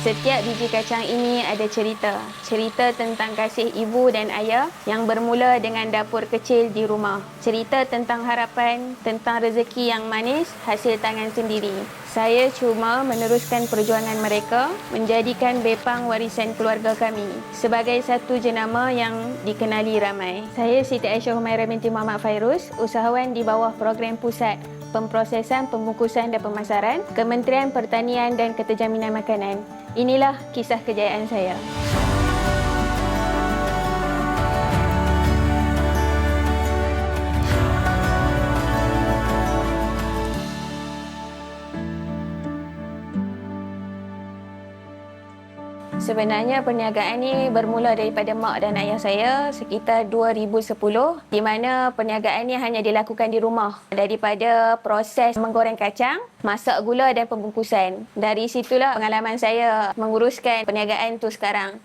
Setiap biji kacang ini ada cerita. Cerita tentang kasih ibu dan ayah yang bermula dengan dapur kecil di rumah. Cerita tentang harapan, tentang rezeki yang manis, hasil tangan sendiri. Saya cuma meneruskan perjuangan mereka, menjadikan Bepang warisan keluarga kami sebagai satu jenama yang dikenali ramai. Saya Siti Aisyah Humairah binti Muhammad Fairuz, usahawan di bawah program pusat Pemprosesan, Pembungkusan dan Pemasaran, Kementerian Pertanian dan Keterjaminan Makanan. Inilah kisah kejayaan saya. Sebenarnya perniagaan ni bermula daripada mak dan ayah saya sekitar 2010, di mana perniagaan ni hanya dilakukan di rumah. Daripada proses menggoreng kacang, masak gula dan pembungkusan. Dari situlah pengalaman saya menguruskan perniagaan tu sekarang.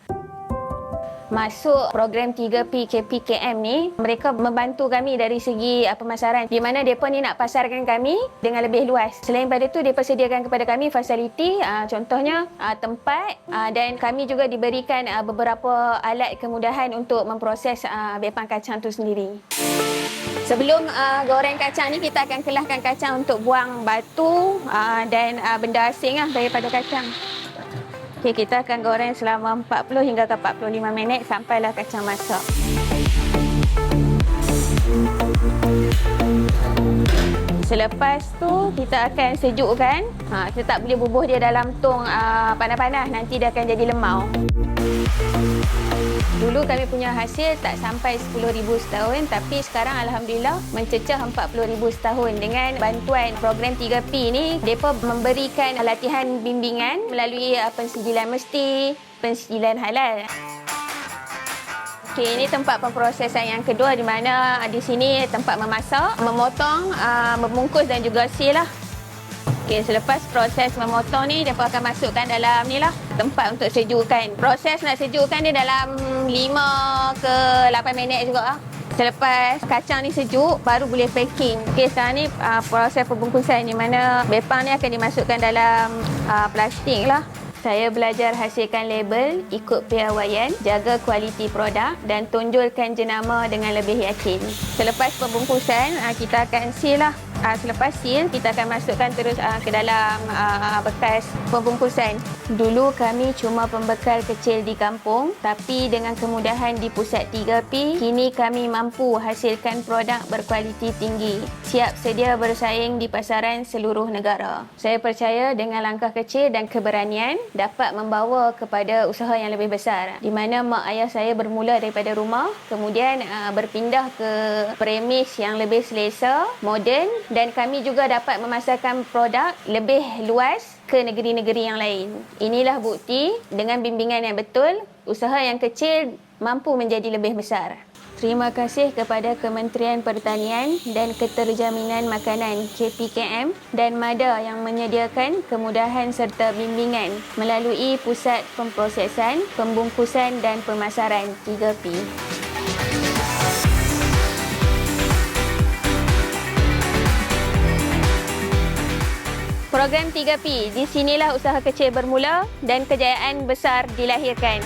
Masuk program 3P KPKM ni, mereka membantu kami dari segi pemasaran, di mana mereka ni nak pasarkan kami dengan lebih luas. Selain pada tu, mereka sediakan kepada kami fasiliti, contohnya tempat, dan kami juga diberikan beberapa alat kemudahan untuk memproses bepang kacang tu sendiri. Sebelum goreng kacang ni, kita akan kelahkan kacang untuk buang batu dan benda asing daripada kacang. Okey, kita akan goreng selama 40 hingga ke 45 minit sampailah kacang masak. Selepas tu kita akan sejukkan. Kita tak boleh bubuh dia dalam tong panas-panas, nanti dia akan jadi lemau. Dulu kami punya hasil tak sampai 10,000 setahun, tapi sekarang alhamdulillah mencecah 40,000 setahun. Dengan bantuan program 3P ni, mereka memberikan latihan bimbingan melalui pensijilan mesti, pensijilan halal. Okey, ini tempat pemprosesan yang kedua, di mana di sini tempat memasak, memotong, membungkus dan juga seal lah. Okey, selepas proses memotong ni, mereka akan masukkan dalam ni lah, tempat untuk sejukkan. Proses nak sejukkan dia dalam 5 ke 8 minit juga lah. Selepas kacang ni sejuk, baru boleh packing. Okey, sekarang ni proses pembungkusan, di mana bepang ni akan dimasukkan dalam plastik lah. Saya belajar hasilkan label, ikut piawaian, jaga kualiti produk dan tonjolkan jenama dengan lebih yakin. Selepas pembungkusan, kita akan seal lah. Selepas seal, kita akan masukkan terus ke dalam bekas pembungkusan. Dulu kami cuma pembekal kecil di kampung, tapi dengan kemudahan di pusat 3P, kini kami mampu hasilkan produk berkualiti tinggi, siap sedia bersaing di pasaran seluruh negara. Saya percaya dengan langkah kecil dan keberanian dapat membawa kepada usaha yang lebih besar, di mana mak ayah saya bermula daripada rumah, kemudian berpindah ke premis yang lebih selesa, moden, dan kami juga dapat memasarkan produk lebih luas ke negeri-negeri yang lain. Inilah bukti, dengan bimbingan yang betul, usaha yang kecil mampu menjadi lebih besar. Terima kasih kepada Kementerian Pertanian dan Keterjaminan Makanan KPKM dan MADA yang menyediakan kemudahan serta bimbingan melalui Pusat Pemprosesan, Pembungkusan dan Pemasaran 3P. Program 3P, di sinilah usaha kecil bermula dan kejayaan besar dilahirkan.